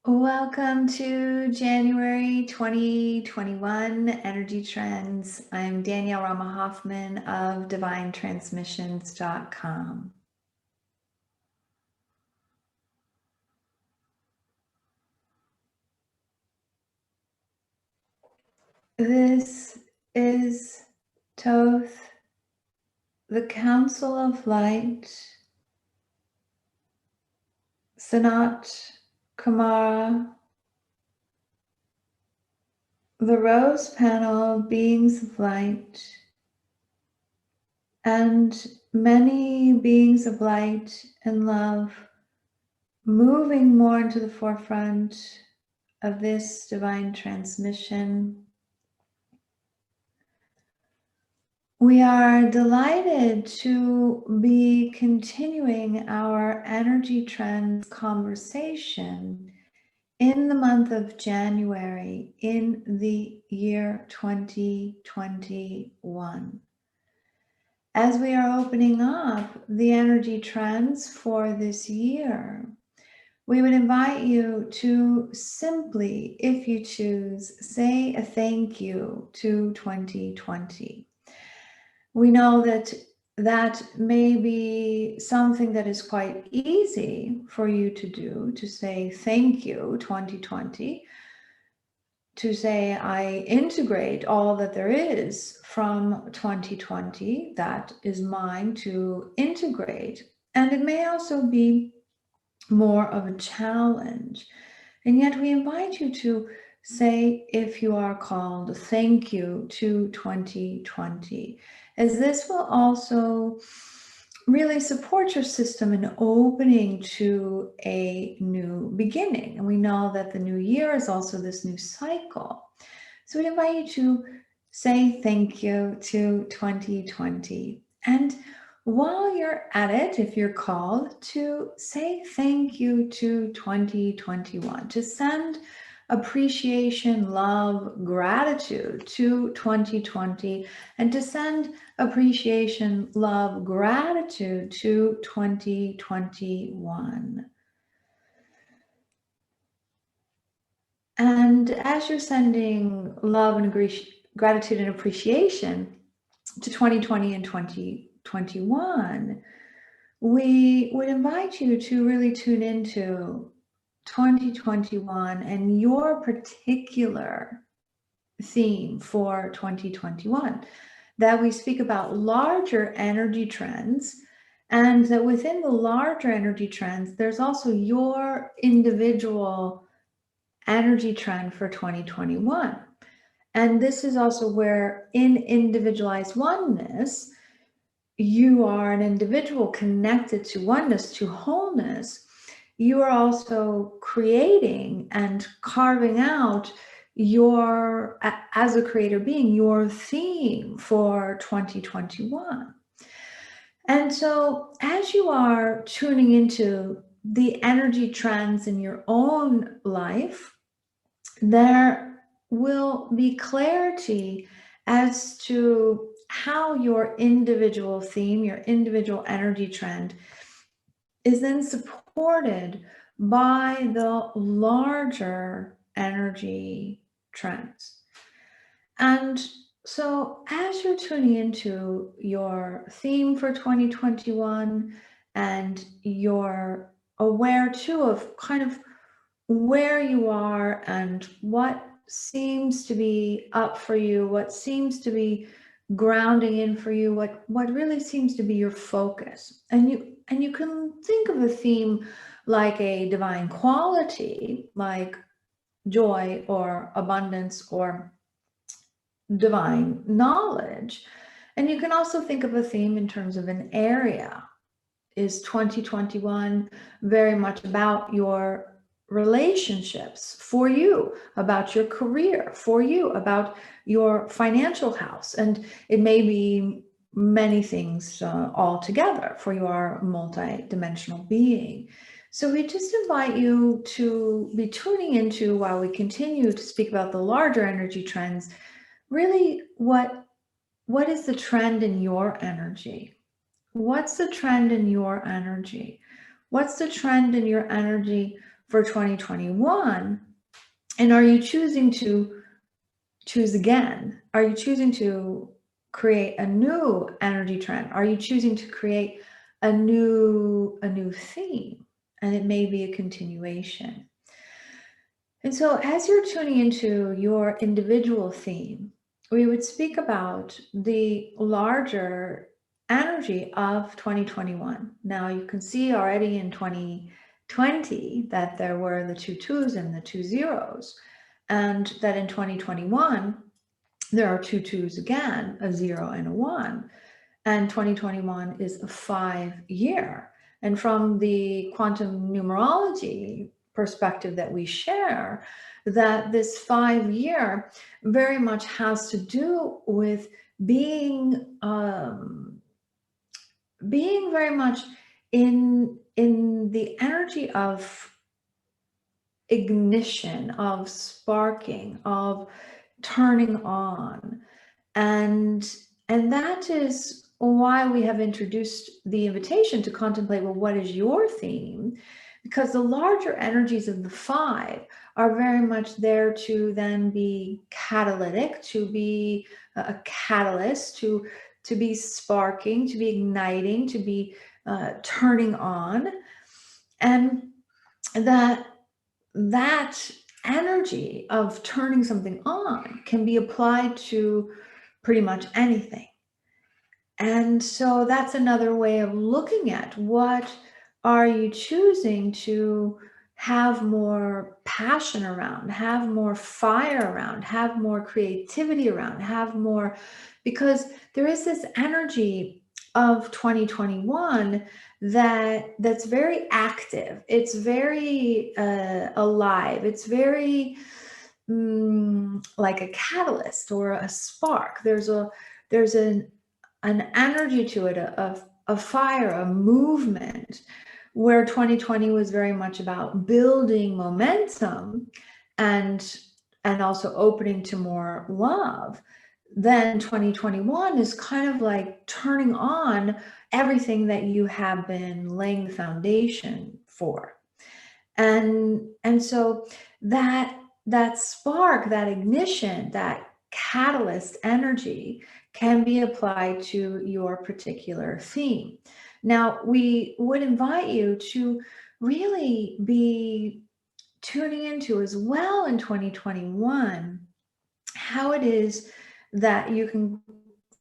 Welcome to January 2021 Energy Trends. I'm Danielle Rama Hoffman of DivineTransmissions.com. This is Thoth, the Council of Light, Sanat Kumara, the Rose Panel, Beings of Light, and many beings of light and love moving more into the forefront of this divine transmission. We are delighted to be continuing our energy trends conversation in the month of January in the year 2021. As we are opening up the energy trends for this year, we would invite you to simply, if you choose, say a thank you to 2020. We know that that may be something that is quite easy for you to do, to say thank you 2020, to say I integrate all that there is from 2020 that is mine to integrate. And it may also be more of a challenge. And yet we invite you to say, if you are called, thank you to 2020, as this will also really support your system in opening to a new beginning. And we know that the new year is also this new cycle. So we invite you to say thank you to 2020. And while you're at it, if you're called, to say thank you to 2021, to send appreciation, love, gratitude to 2020, and to send appreciation, love, gratitude to 2021. And as you're sending love and gratitude and appreciation to 2020 and 2021, we would invite you to really tune into 2021 and your particular theme for 2021, that we speak about larger energy trends, and that within the larger energy trends, there's also your individual energy trend for 2021. And this is also where in individualized oneness, you are an individual connected to oneness, to wholeness. You are also creating and carving out your, as a creator being, your theme for 2021. And so as you are tuning into the energy trends in your own life, there will be clarity as to how your individual theme, your individual energy trend is then supported by the larger energy trends. And so as you're tuning into your theme for 2021, and you're aware too of kind of where you are and what seems to be up for you, what seems to be grounding in for you, what really seems to be your focus. And you can think of a theme like a divine quality, like joy or abundance or divine knowledge. And you can also think of a theme in terms of an area. Is 2021 very much about your relationships for you, about your career for you, about your financial house? And it may be many things all together for your multi-dimensional being. So we just invite you to be tuning into, while we continue to speak about the larger energy trends, really what is the trend in your energy? What's the trend in your energy? What's the trend in your energy for 2021? And are you choosing to choose again? Are you choosing to create a new energy trend? Are you choosing to create a new theme? And it may be a continuation. And so as you're tuning into your individual theme, we would speak about the larger energy of 2021. Now you can see already in 2020 that there were the 2 2s and the 2 zeros, and that in 2021 there are 2 2s again, a 0 and a 1, and 2021 is a 5-year. And from the quantum numerology perspective that we share, that this 5-year very much has to do with being very much in the energy of ignition, of sparking, of turning on. And that is why we have introduced the invitation to contemplate, well, what is your theme? Because the larger energies of the 5 are very much there to then be catalytic, to be a catalyst, to be sparking, to be igniting, to be turning on. And that energy of turning something on can be applied to pretty much anything. And so that's another way of looking at what are you choosing to have more passion around, have more fire around, have more creativity around, have more, because there is this energy of 2021 that's very active. It's very alive. It's very like a catalyst or a spark. There's an energy to it, a fire, a movement, where 2020 was very much about building momentum and also opening to more love. Then 2021 is kind of like turning on everything that you have been laying the foundation for. And so that spark, that ignition, that catalyst energy can be applied to your particular theme. Now, we would invite you to really be tuning into as well in 2021 how it is that you can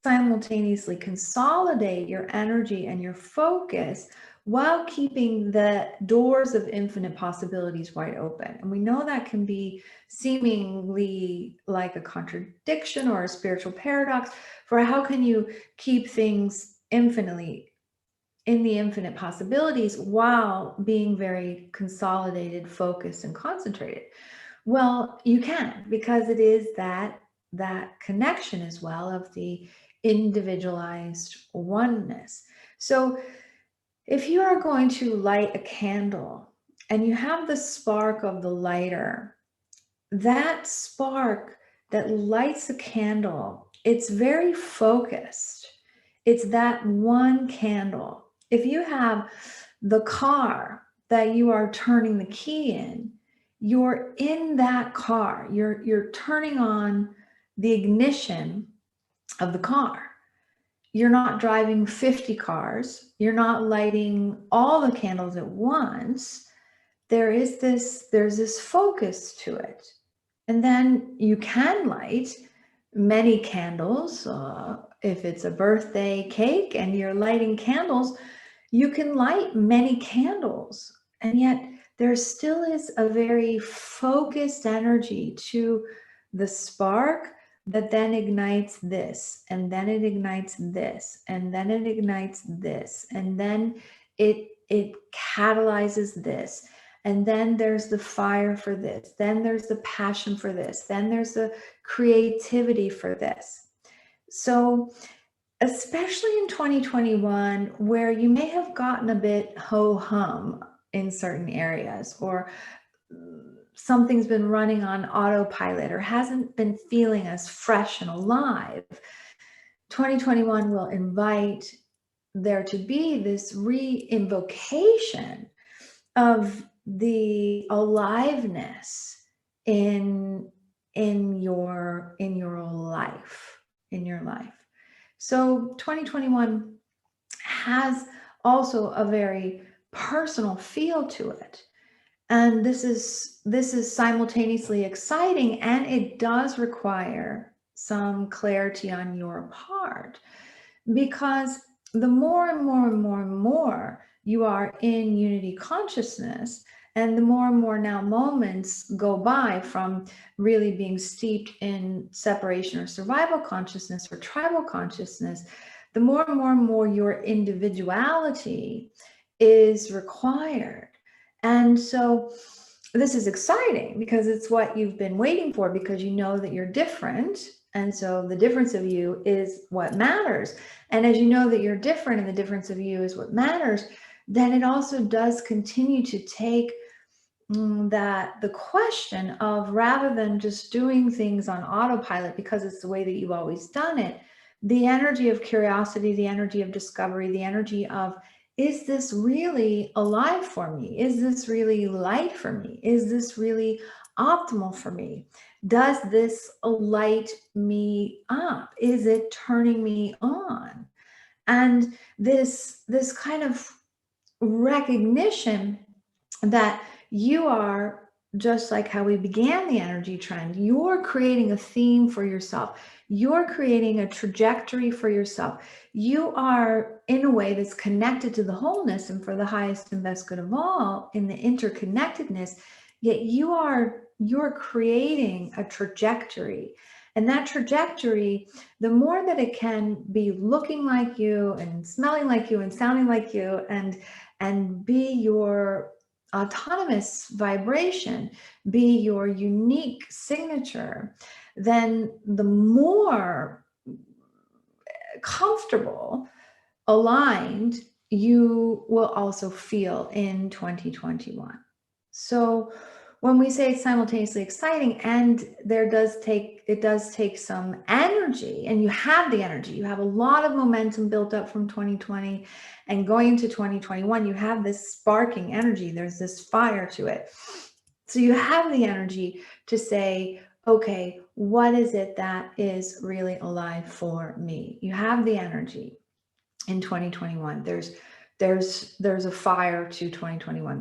simultaneously consolidate your energy and your focus while keeping the doors of infinite possibilities wide open. And we know that can be seemingly like a contradiction or a spiritual paradox, for how can you keep things infinitely in the infinite possibilities while being very consolidated, focused, and concentrated? Well, you can, because it is that connection as well of the individualized oneness. So if you are going to light a candle and you have the spark of the lighter, that spark that lights the candle, it's very focused. It's that one candle. If you have the car that you are turning the key in, you're in that car. You're turning on the ignition of the car. You're not driving 50 cars. You're not lighting all the candles at once. There's this focus to it. And then you can light many candles. If it's a birthday cake and you're lighting candles, you can light many candles. And yet there still is a very focused energy to the spark that then ignites this, and then it ignites this, and then it ignites this, and then it catalyzes this. And then there's the fire for this, then there's the passion for this, then there's the creativity for this. So especially in 2021, where you may have gotten a bit ho-hum in certain areas, or something's been running on autopilot or hasn't been feeling as fresh and alive, 2021 will invite there to be this re-invocation of the aliveness in your life, in your life. So 2021 has also a very personal feel to it. And this is simultaneously exciting, and it does require some clarity on your part, because the more and more and more and more you are in unity consciousness, and the more and more now moments go by from really being steeped in separation or survival consciousness or tribal consciousness, the more and more your individuality is required. And so this is exciting because it's what you've been waiting for, because you know that you're different. And so the difference of you is what matters. And as you know that you're different and the difference of you is what matters, then it also does continue to take that the question of, rather than just doing things on autopilot because it's the way that you've always done it, the energy of curiosity, the energy of discovery, the energy of, is this really alive for me? Is this really light for me? Is this really optimal for me? Does this light me up? Is it turning me on? And this kind of recognition that you are, just like how we began the energy trend, you're creating a theme for yourself. You're creating a trajectory for yourself. You are, in a way that's connected to the wholeness and for the highest and best good of all, in the interconnectedness, yet you're creating a trajectory. And that trajectory, the more that it can be looking like you and smelling like you and sounding like you and be your autonomous vibration, be your unique signature, then the more comfortable, aligned you will also feel in 2021. So when we say it's simultaneously exciting, and it does take some energy, and you have the energy, you have a lot of momentum built up from 2020, and going into 2021, you have this sparking energy, there's this fire to it. So you have the energy to say, okay, what is it that is really alive for me? You have the energy in 2021. There's a fire to 2021.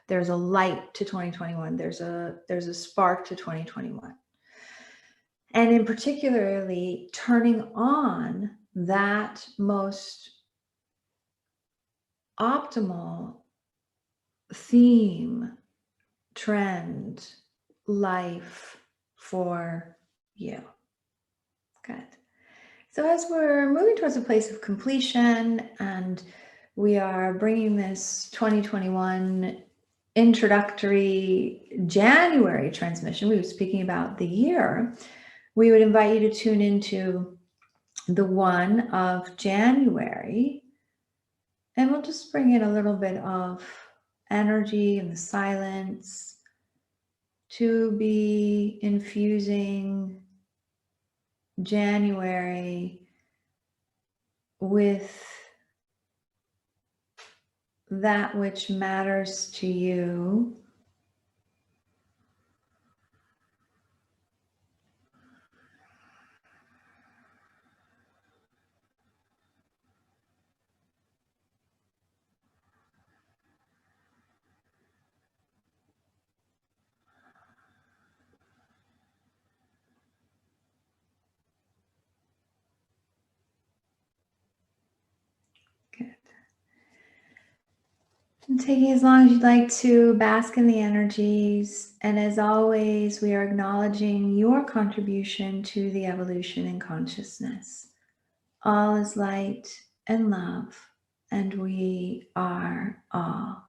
There's a light to 2021. There's a spark to 2021. And in particularly turning on that most optimal theme, trend, life for you. Good. So as we're moving towards a place of completion, and we are bringing this 2021 introductory January transmission, we were speaking about the year, we would invite you to tune into the 1 of January, and we'll just bring in a little bit of energy and the silence to be infusing January with that which matters to you. Good. And taking as long as you'd like to bask in the energies. And as always, we are acknowledging your contribution to the evolution in consciousness. All is light and love, and we are all.